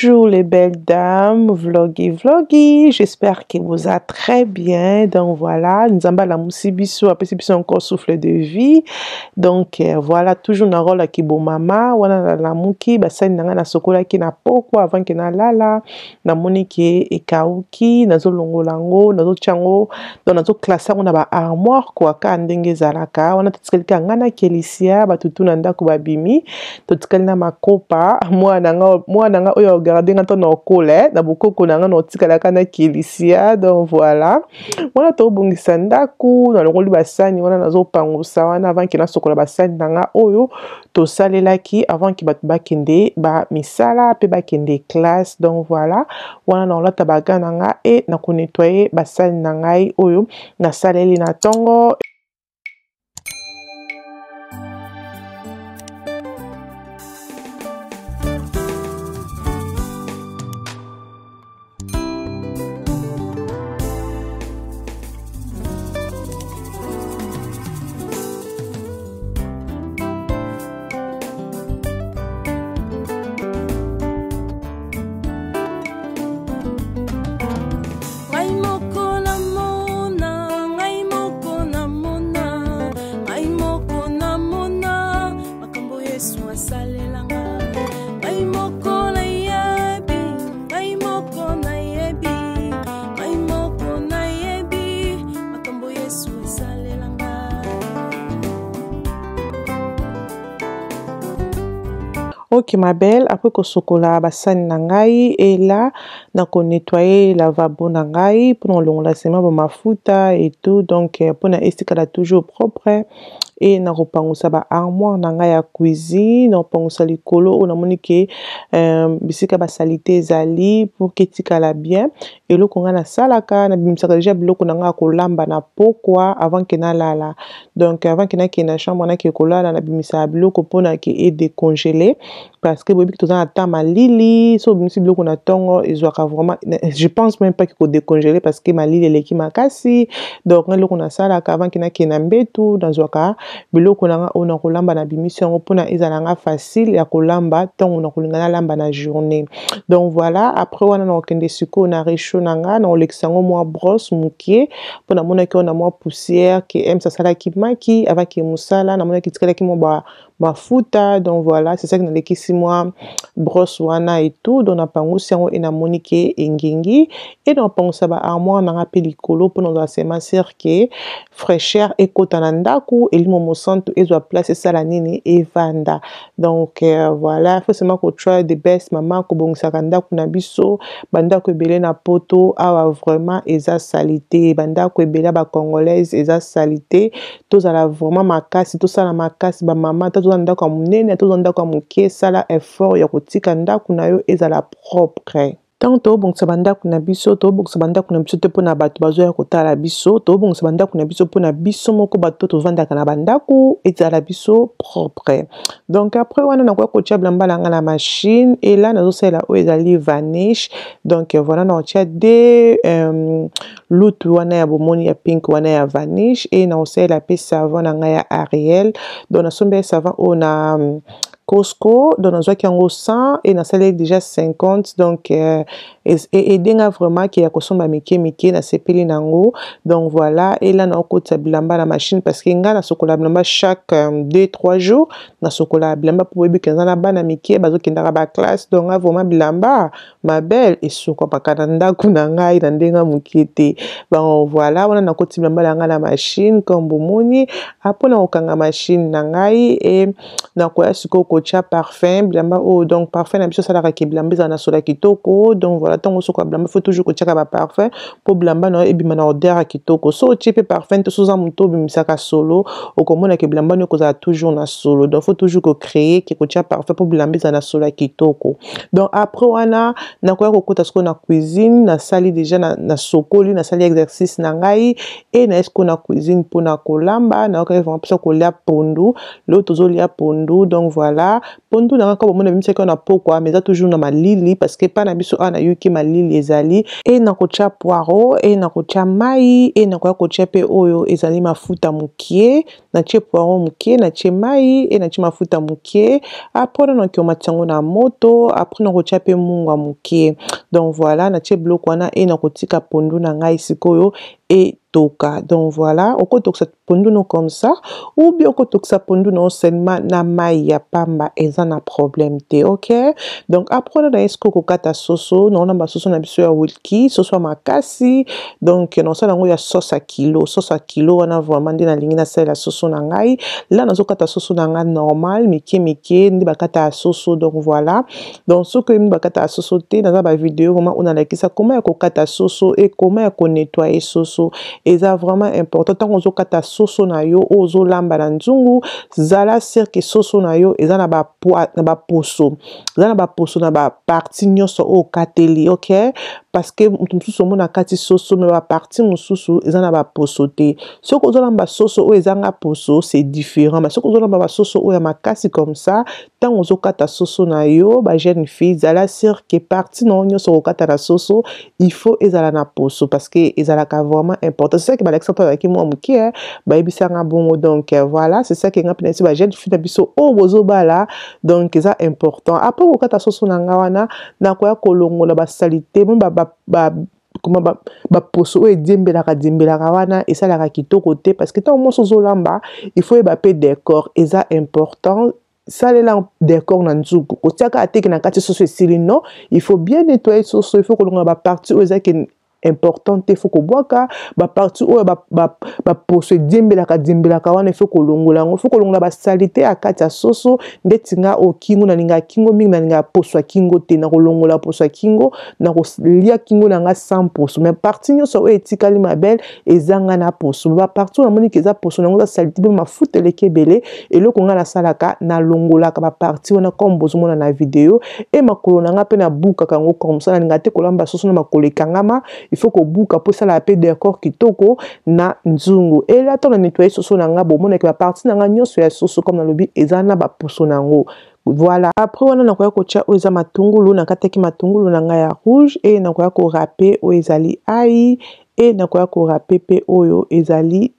Bonjour les belles dames, vloggy, j'espère que vous allez très bien. Donc voilà, nous avons la moussibiso, après c'est encore souffle de vie. Donc voilà, toujours na rôle qui bon mama, wana la muki, basani nanga na sokola ki na poko avant que na lala, na moniki e kauki, na zo longolango, na zo chango, donc na zo classe on a ba armoire quoi ka ndenge zalaka, wana tutikelika ngana kelisia, batutu na ndako babimi, tutikelina makopa, moi nanga oyo regarder nga ton okole na bokoko nanga no tikala kana kilisia. Donc voilà, wana to bongisa ndaku na longoli basani wana nazo pangusa wana avant que na sokola basani nanga oyo to salelaki avant que batu bakende ba misala pe bakende classe. Donc voilà, wana na olata baga nanga e na ko nettoyer basani nangai oyo na saleli na tongo. Ok ma belle, après que sokola basani nangai et là na ko nettoyer lavabo nangai pour le lassement ba mafuta et tout. Donc pour na estikala toujours propre et na repangusa ba armoire nanga ya cuisine, na repangusa likolo na monike bisika ba salité ezali pour que tikala bien. Et le konga na salaka na bimisaka déjà biloko nanga ko lamba na pokwa avant que na lala. Donc avant que na ki na chambre na ki kolala na bimisa biloko pona ki e décongeler parce que bobi tout en temps malili so bimisi biloko na tongo ezwaka vraiment, je pense même pas qu'il faut décongeler parce que malili eleki makasi. Donc ngelo na salaka avant que na ki na mbetu dans zwaka biloko nanga ona kolamba na bimisi yango pona ezalanga facile ya kolamba tongo na kolingana lamba na journée. Donc voilà, après wana na okende siko na réchaud nanga na oleksango moi brosse mukie pona mona ki ona moi poussière qui aime ça sala ki maki avec musala na mona ki tikala ki mo ba mafuta. Donc voilà, c'est ça que na lekisi moi brosse wana et tout. Donc na pangusi yango ina monike engengi et na pangusa ba armoire nanga pe likolo pona za sema que fraîcheur ekota na ndaku elimo mosantu ezwa place sala nini evanda. Donc voilà, faut seulement ko try the best mama ko bongisa ndaku na biso banda ko ebele na poto awa vraiment eza salité banda ko ebele ba congolaise eza salité tozala vraiment makasi tosala makasi ba mama tozala ndako ya munene tozala ndako ya muke sala effort ya kotika ndako na yo ezala propre. Tant to bongisa bandako na biso to bongisa bandako na biso te pona bato bazo ya kotala biso to bongisa bandako na biso pona biso moko bato to vandaka na bandako ezala biso propre. Donc après wana na ko tia blamba nga la machine et là nazo sala o ezali vanish. Donc voilà na tia de loot wana ya bomoni ya pink wana ya vanish et na osala pe savon nga ya Ariel. Donc na sombe savon on a Costco, dans un qui en 100 et dans celle déjà 50. Donc et denga vraiment qui a consommé mike na sepeli nango. Donc voilà, et là na côté blamba la machine parce que nga na sokola blamba chaque 2-3 jours na sokola blamba pour bébé 15 na bana mike bazo kindara ba classe. Donc vraiment blamba ma belle et soko pakanda kunanga ina ndenga mukete. Bon voilà, on a côté blamba la machine comme bomoni après na okanga machine nangai et na kwa siko cha parfum blamba oh donc parfum na biso sala ka blamba na sola kitoko. Donc voilà, tant soko blamba faut toujours ko chaka ba parfum pour blamba na ebima na odeur kitoko so type parfum to soza muto bimisaka solo okomona ke blamba no koza toujours na solo. Donc faut toujours ko créer ki ko cha parfum pour blamba na sola kitoko. Donc après wana na ko kota soko na cuisine na sali déjà na sokoli na sali exercice na ngai et na esko na cuisine pour na kolamba na ko vraiment ko lia pondu l'autre zo lia pondu. Donc voilà, voilà pondu na ngaka bomona bimisaki na pokwa mais ça toujours na malili parce que pas na biso ana yuki malili ezali et na kocha poireau et na kocha mai et na kocha pe oyo ezali mafuta mukie na tie poireau mukie na tie mai et na tie mafuta mukie après na ki omatango na moto après na kocha pe mungwa mukie donc voilà na tie biloko wana et na kotika pondu na ngai sikoyo et toka donc voilà oko toksa pondu no comme ça ou bien oko toksa pondu no seulement na mai ya pamba eza na problème te ok donc après na esko kokata soso na ba soso na biso ya wilki soso makasi donc na sala ngo ya sauce à kilo wana vraiment ndi na lingi na sala soso na ngai là nazo kata soso na nga normal miki ndi bakata soso donc voilà donc ce que ndi bakata soso te na ba vidéo vraiment on a lakisa comment ya kokata soso et comment ya ko nettoyer soso eza vraiment important tant qu'on kata soso na yo ozo lamba na nzungu zala cirque soso na yo eza na ba poso eza na ba poso na ba partie nyonso o kateli ok parce que mususu mona kati soso mais ba partie mususu eza na ba poso te ce ko zo lamba soso o eza nga poso c'est différent mais ce ko zo lamba ba soso o ya makasi comme ça tant on kata soso na yo ba jeune fille zala cirque partie non nyonso o kata na soso il faut ezala na poso parce que ezala ka vraiment important c'est ça que Alexandre avec moi mukie ba ebisanga bongo donc voilà c'est ça que nga penesi ba jeune fille na biso o bozo bala donc c'est important après ko kata soso na nga wana na koya kolongola ba salité bon comment ba poso e diembelaka wana et ça la kitoko te parce que tant mo sozo lamba il faut ba pe décor et ça important ça les lampes décor na nzuku otiaka ateki na kati soso esili non il faut bien nettoyer soso il faut kolongola ba partie o eza ke important te faut ko boaka ba partie o ba poso diembelaka wana faut ko longola ba salité akati ya soso ndetinga o kingo na linga kingo mingi na linga poso kingo te na ko longola poso kingo na ko lia kingo na nga 100% mais partie nyonso o etikali mabel ezanga na poso ba partie na moni keza poso na ngo salité be mafuta lekebele et le konga na salaka na longola ka ba partie wana comme bozomona na vidéo et makolo na nga pe na buka kango comme ça na linga te kolamba soso na makolo kangama il faut que buka pour ça la paix d'accord kitoko na nzungu et là ton nettoyer soso na nga bomona ke ba partie na nga nyonso ya soso comme na lobi ezana ba poso nango voilà après on a koya ko tia o eza matungulu na kataki matungulu na nga ya rouge et na koya ko râper o ezali ai et na koya ko râper pe oyo ezali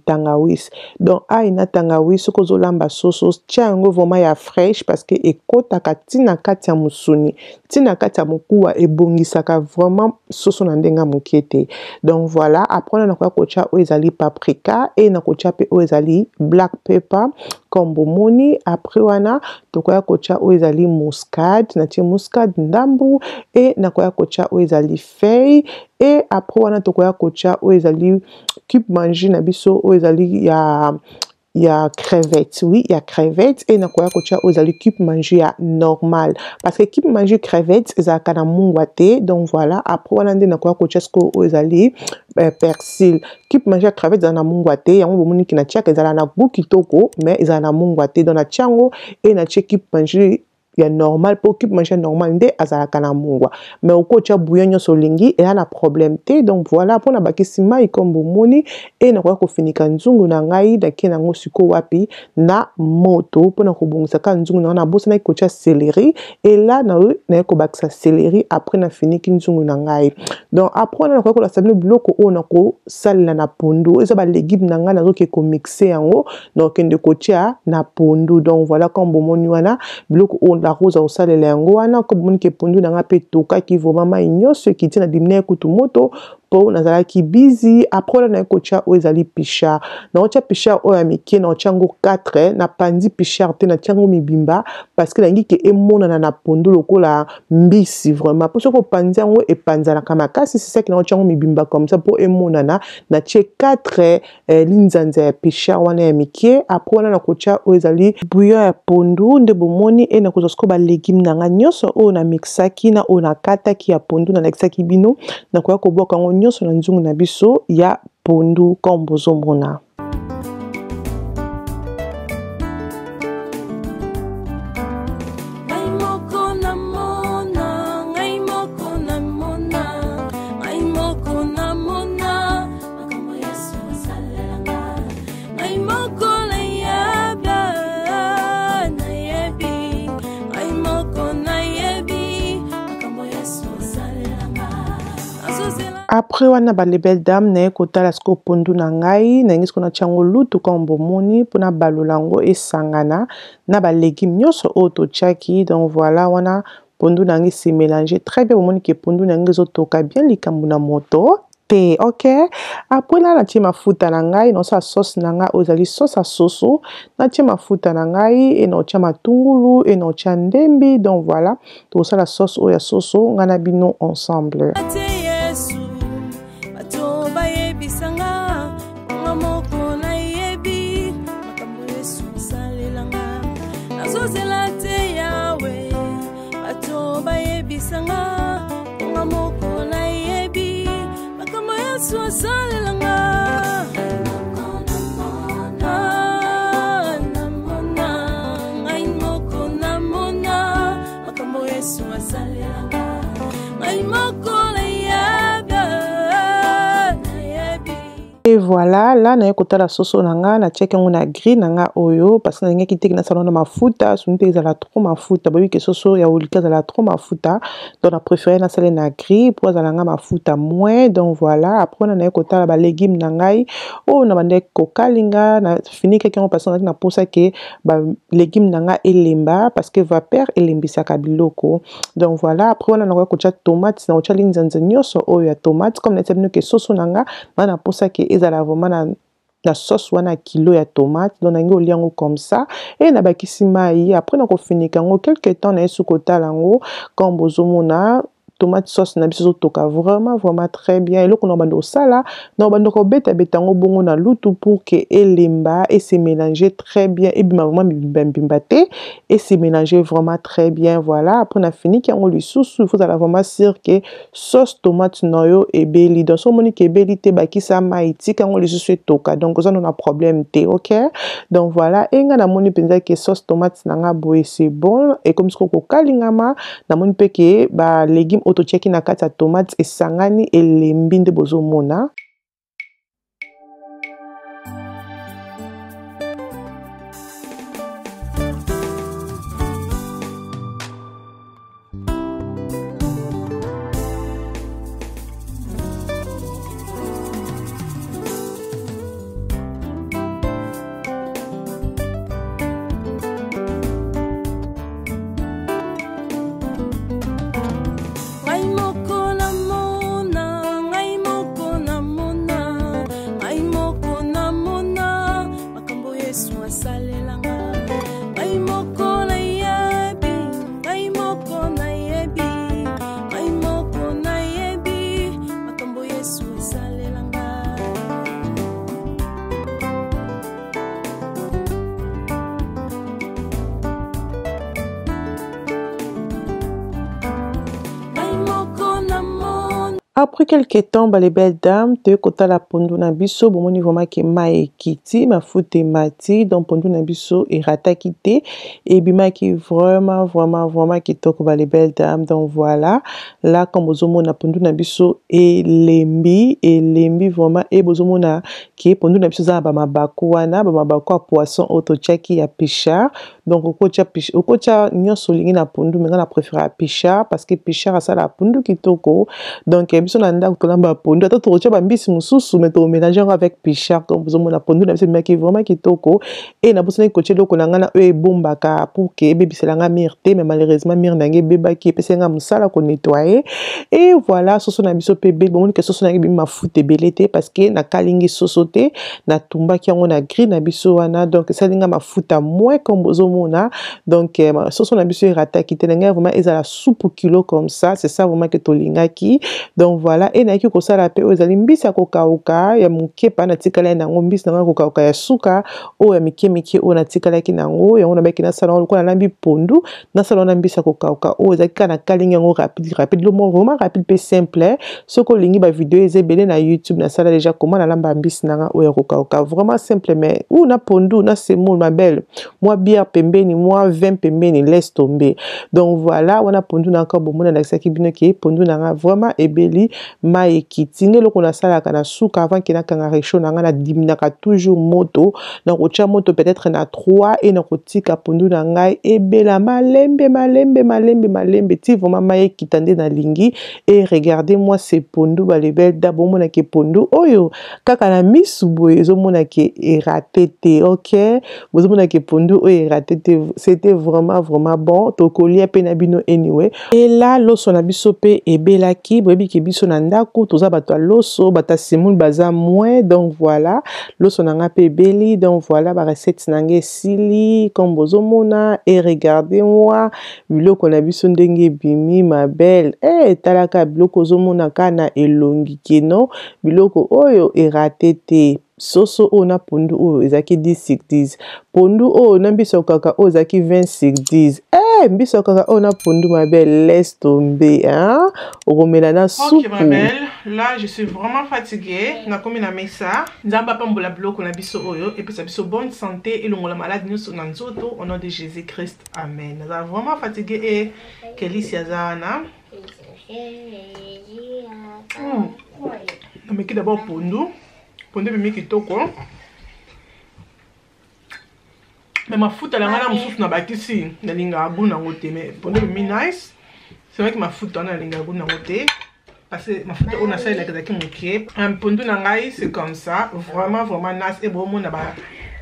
tangawis donc ai na tangawis ko zo lamba soso tia yango vraiment ya fraîche parce que ekota katina kati ya musuni tina kati ya mokuwa ebongisaka vraiment soso na ndenga mokete donc voilà après na koya ko tia o ezali paprika et na ko tia pe o ezali black pepper comme bomoni après wana to koya ko tia o ezali muscade na tia muscade ndambu et na koya ko tia o ezali feuille et après wana to koya ko tia o ezali cube manger na biso o ezali ya crevette oui ya crevette et na koya ko tia o ezali cube manger ya normal parce que cube manger crevette ezaka na mungwa te donc voilà après wana nde na koya ko tia sko o ezali persil cube manger crevette na mungwa te yango bomoni ki na tia ezala na goût kitoko mais ezala na mungwa te donc na tiango et na tia cube manger ya normal pour cube manger normal nde azalaka na mungwa mais oko tia bouillon nyonso lingi et na problème te donc voilà pour na bakisi mai comme bomoni et na ko finika nzungu na ngai dake na ngo siko wapi na moto pour na ko bongisa ka nzungu na bosa na ko tia céleri et là na ko bakisa céleri après na finiki nzungu na ngai donc après na ko la sabine bloko o na ko salela na pondu eza ba légumes na ngai na zo ke ko mixer yango donc ende ko tia na pondu donc voilà comme bomoni wana bloko o la rose au sale lengo wana comme mon ke pondu na nga pe toka ki vraiment ma nyonso ki tina dimne kutu moto po nazala ki busy après na ko tia o ezali pichard na tia pichard o ya mike na tiango 4 na pandi pichard te na tiango mibimba parce que la ngi ke emona na pondu lokola mbisi vraiment pour ce ko pandi yango e panza na kamakasi c'est ça que na tiango mibimba comme ça pour emona na tie 4 linzanza ya pichard wana ya mike après na ko tia o ezali bouillon ya pondu nde bomoni e na ko ko ba légumes na nga nyonso o na mixaki na o na kataki ya pondu na lexaki bino na koya ko boka ngo nyonso na nzungu na biso ya pondu comme bozomona. Après wana ba belle dame na kotala sko pondu na ngai na ngi sko na chango lutu kombo moni pona balolango esangana na ba légumes nyonso oto chaki. Donc voilà wana pondu na ngi se mélanger très bien moni ke pondu na ngi zo toka bien likambu na moto te. OK, après là na tie mafuta na ngai na sa sauce na nga ozali sauce à soso na tie mafuta na ngai et na tia matungulu et na tia ndembi. Donc voilà tout ça la sauce oya soso ngana bino ensemble. Et voilà, là na yekota la sauce nanga na check on gris nanga oyo parce que na ngeki na salon na mafuta sunte ezala trop mafuta bobi ke soso ya olika ezala trop mafuta donc na préféré na salé na gris pour ezala nga mafuta moins. Donc voilà, après na yekota la ba légumes nangai o na bande kokalinga na fini quelqu'un parce que na posa ke ba légumes nanga elemba parce que vapeur elembisa kabiloko. Donc voilà, après on na ko cha tomate na cha linzanza nyoso oyo ya tomate comme na tsebino ke soso nanga na posa ke ezala vraiment la sauce wana kilo ya tomate donc nangi oliango comme ça et na bakisi mai après na ko finika ngo quelque temps na yesu kota lango comme bozomona tomate sauce na biso toka vraiment très bien et loko na bando sala na bando ko beta betango bongo na lutu pour que elemba et se mélanger très bien et bima vraiment bimbate et se mélanger vraiment très bien. Voilà, après on a fini qui on lui sous-sous il faut vraiment sûr que sauce tomate noyo et beli donc so moni que beli te bakisa maïti quand on lui sous toka donc ça on a problème te. OK, donc voilà et nga na moni penza que sauce tomate nanga boye c'est bon et comme ce ko kalingama na moni pe que ba légumes otocheki na kati ya tomate esangani elembi nde bozomona. Après quelques temps, les belles dames, te kota la pondu na biso, bon moni vraiment ke mai kiti, ma foute mati, donc pondu na biso et rata kité, et bima qui vraiment qui toque les belles dames. Donc voilà, là comme bozomo na pondu na biso et lembi vraiment et bozomo na qui pondu na biso za ba mabako wana, ba mabako poisson auto chaki ya pichard. Donc okocha nyonso lingi na pondu, mais na préférer pichard parce que pichard ça la pondu kitoko. Donc biso na nda kolamba pondu ata tocha ba mbisi mususu mais to mélanger avec pichard comme vous mona pondu na biso maki vraiment kitoko et na bossana koche loko na ngana e bombaka pour que bébé selanga mirte mais malheureusement mir nange beba ki pesenga musala ko nettoyer et voilà soso na biso pe bébé bon que soso na ngi ma foute belete parce que na kalingi sosote na tumba ki yango na gris na biso wana donc ça linga ma foute moins comme bozomona donc soso na biso rata ki tenanga vraiment ezala soupe kilo comme ça c'est ça vraiment que tolinga ki. Donc voilà et na ki ko sala pe ozali mbisi ya kokauka ya muke pa na tikala na ngombisi na kokauka ya suka o ya mike o na tikala ki nango ya ona baki na salon ko na lambi pondu na salon na mbisi ya kokauka o ezali kana kalinga ngo rapide le mot vraiment rapide pe simple soko lingi ba vidéo ezebele na YouTube na sala déjà comment na lamba mbisi na o ya kokauka vraiment simple mais ou na pondu na semoule ma belle moi bière pembeni moi vin pembeni laisse tomber. Donc voilà on a pondu na encore bon na saki bino ki pondu na vraiment ebeli mai ekiti nde eloko nasalaka na suka avant ke nakanga rechaud na nga nadiminaka toujours moto nakotia moto peut-être na 3 et nakotika pondu na ngai ebela malembe ti vraiment mai ekita nde nalingi et regardez-moi ces pondu balebel da bomona ke pondu oyo kaka na misu boye ezomona ke eraté te ok bozomona ke pondu oyo eraté te c'était vraiment bon tokolia pe na bino anyway et là loso na biso pe ebelaki boyebi ke biso na ndako toza bato ya loso bata simul baza moins donc voilà loso na nga pe ebeli donc voilà ba recette na nga esili comme bozomona et regardez-moi biloko na biso ndenge bimi ma belle talaka biloko ozomona kana elongi keno biloko oyo eraté te soso oyo na pondu oyo ezaki 10/10 pondu oyo na mbiso kaka oyo ezaki 20/10 mbiso kaka oyo na pondu ma belle laisse tomber hein okomela na soupe. Ok ma belle, là je suis vraiment fatiguée na komi na mesa nzamba pambola biloko na biso oyo et puis ça biso bonne santé et longola malade nyonso na nzoto au nom de Jésus-Christ amen. Naza vraiment fatiguée et kelisi azana nameki d'abord pondu bimi kitoko mais mafuta la ngana mususu na bakisi na linga abu na ngote mais pondu bimi nice c'est vrai que mafuta na linga abu na ngote parce que mafuta on a ça la kazaki mukie un pondu na ngai c'est comme ça vraiment nice et bon mona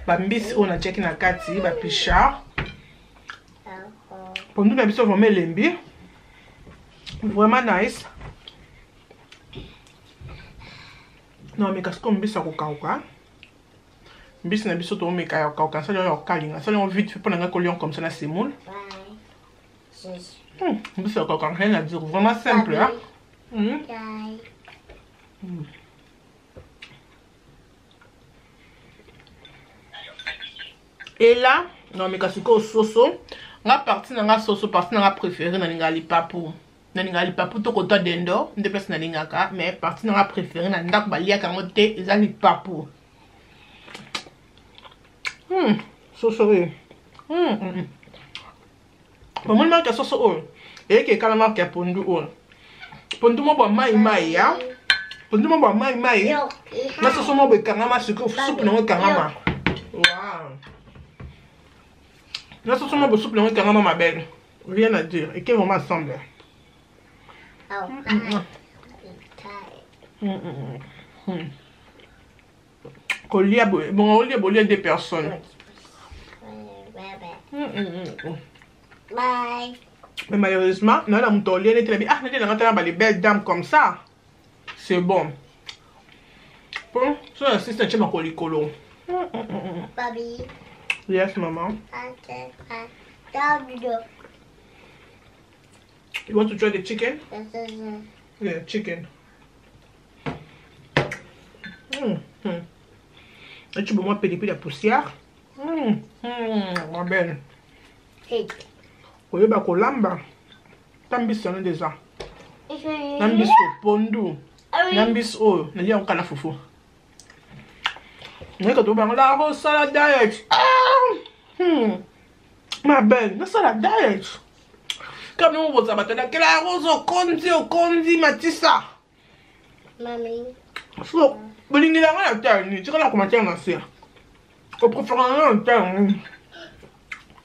ba mbisi on a check na kati ba pichard pondu na biso vraiment lembi vraiment nice. Non mais qu'est-ce qu'on mbisi ya kokauka mbisi na biso tomeka ya kokauka sala ya kokalinga sala on vite fait pour nga kolion comme ça na semoule mbisi ya kokauka rien à dire vraiment simple hein et là non mais qu'est-ce que soso nga partie na nga soso partie na nga préférée na linga lipapu na linga lipapu to kota dendo nde place na lingaka mais partie na nga préférée na ndako baliaka ngo te eza lipapu soso e bomoni marque ya soso oyo eyeke ekala marque ya pondu oyo pondu mo bwa mai ya pondu mo bwa mai na soso mo bwa ekangama sikoyo soupe nango ekangama wow na soso mo bwa soupe nango ekangama ma belle rien à dire et que vraiment ensemble kolia bon olia bolia deux personnes Bye. mais malheureusement non la mutolia n'était bien ah n'était dans les belles dames comme ça c'est bon bon ça c'est un chema kolikolo Bobby. yes maman W. you want to try the chicken This is yeah chicken et tu peux moi pédiper la poussière ma belle pig. koyeba kolamba tambisi yango deja na mbisi pondu na mbisi oyo nalia yango kana fufu nayeka tobango la kosala diet ma belle nasala diet kami moboza bato nakela yango okondi matisa Mommy. so bolingi yango na tani tikala komatiaka na se opréféranga na tani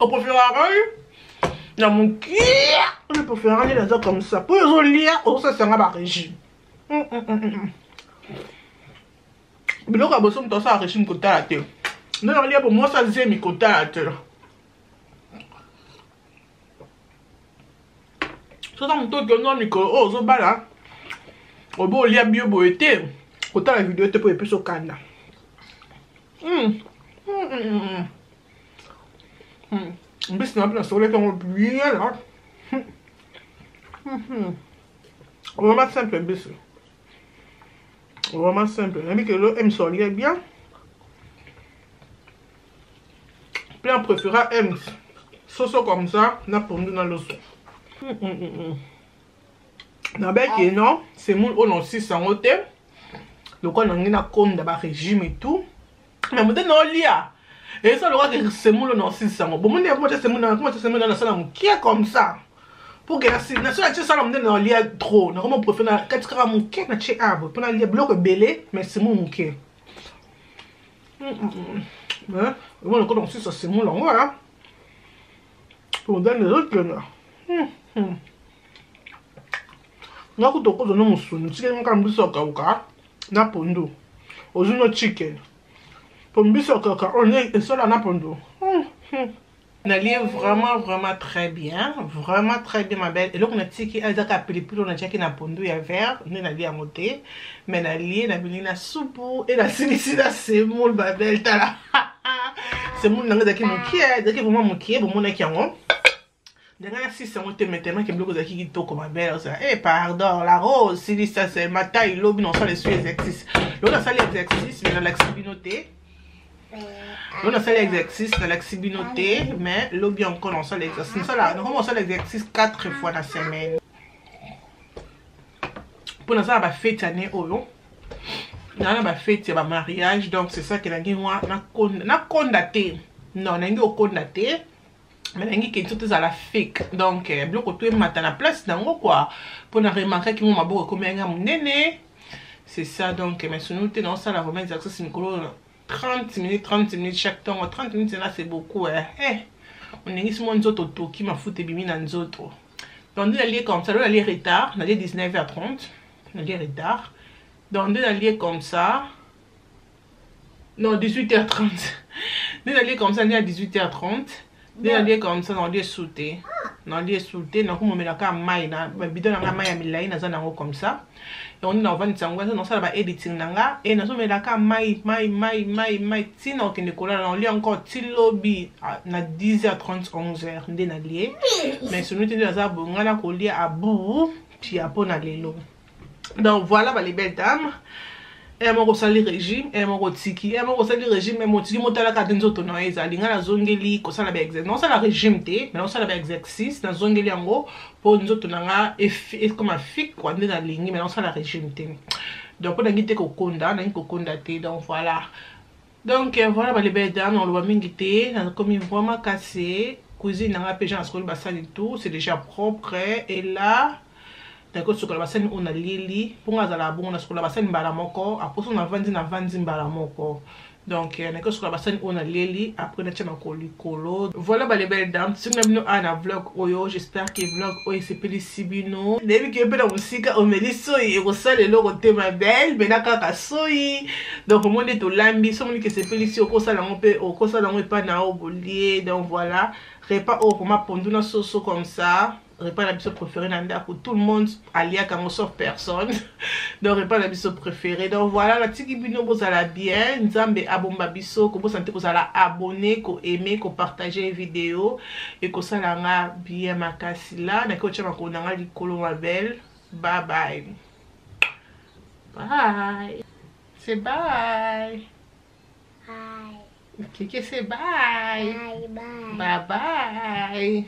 opréféranga na mokia je préfère aller dans comme ça pour ozolia ozosasanga ba régime biloko ya boso moto asala régime kotala te nde nalia po mwasi azemi kotala te soza moto okende mikolo oyo ozobala obo olia bio boye te kotala video te po epesa okanda mbisi na mpe nasolaki yango bien là vraiment simple mbisi vraiment simple nayebi ke lo aime solie bien plein préféra aime soso comme ça na pondu na loso nabeki non semoule oyo nosisi yango te lokola nangi nakonda ba régime et tout mais mote naolia et ça le roi que semoule oyo nosisi yango bomoni yakomata semoule na nasala mokie comme ça pour que la nation ça on dans lia trop na comment préfère na katika muke na che abo pour na lia bloc belé mais c'est mon muke mais moi le côté ça c'est mon long voilà pour donner les autres là na ko toko no musunu tsike ngaka mbiso ka na pondo ozuno chicken pour mbiso ka on est seul na pondo Nali vraiment très bien ma belle. Et là on a tiki azaka pelipilo on a tiki na pondo ya vert, on nali à monter, mais nali na bilina soupe et la silicida c'est mon ma belle tala. C'est mon nanga daki mokie, daki vraiment mokie, bon mon aki yango. Danga si c'est mon thème tellement que bloco daki qui toko ma belle ça. Eh pardon, la rose, silicida c'est ma taille lobi non ça les suies exercices. Là on a ça les exercices mais dans l'accessibilité. On a fait l'exercice de l'accessibilité, mais l'objet encore on fait l'exercice. On fait l'exercice 4 fois dans la semaine. Pour nous, on a fait une année au long. On a fait un mariage, donc c'est ça que nous avons condaté. Non, nous avons condaté. Mais nous avons tout à la fake. Donc, bloc tout est matin à la place dans quoi. Pour nous remarquer que nous avons comme un néné. C'est ça, donc, mais si nous avons ça, la remise d'exercice, 30 minutes chaque temps. 30 minutes là c'est beaucoup on est ici mon autre qui m'a foutu bimi dans autres donc on aller comme ça on aller retard on aller 19h30 on aller retard donc on aller comme ça non 18h30 on aller comme ça on est à 18h30 on aller comme ça on aller sauter donc on met la cam maï na bidon na maï à milai na zana comme ça et on est dans 25 ans, on ça va editing nanga et nous sommes là quand mai sinon que Nicolas on lit encore til lobby na 10h30 11h ndé na lié mais ce nous était ça bon ngala ko lia à bout puis après na lelo donc voilà les belles dames et mon sali régime et mon tiki et mon sali régime et mon tiki motala ka denzoto na ezali ngala zongeli ko sala ba exercice non ça la régime té mais on sala ba exercice na zongeli yango pour nzoto nanga et comme un fic quoi ndé na lingi mais on sala régime té donc on a ngité ko konda na ko konda té donc voilà voilà les belles dames on le voit mingité na comme vraiment cassé cuisine nanga péjan sur le bassin et tout c'est déjà propre et là d'accord sur la bassin on a lili pour ngazala bon na sur la bassin mbala moko après on a vandi mbala moko donc d'accord sur la bassin on a lili après na tchama kolikolo voilà les belles dames si vous avez un vlog oyo j'espère que vlog oyo c'est pélicibino nebi que pe na musika omeliso et rosale lo côté ma belle mais na kaka soyi donc au monde to lambi so moni que c'est pélici au kosa lango pe au kosa lango pas na obolier donc voilà repas au pour ma ponduna soso comme ça repas l'épisode préféré pour tout le monde allié à sauf personne donc repas l'épisode préféré donc voilà la tiki bino vous allez bien nzambe abomba biso ko santé vous allez abonner ko aimer ko partager vidéo et ko sala nga bien makasi là na ko tchama ko nanga likolo ma belle bye bye c'est bye Bye. ok c'est bye Bye. bye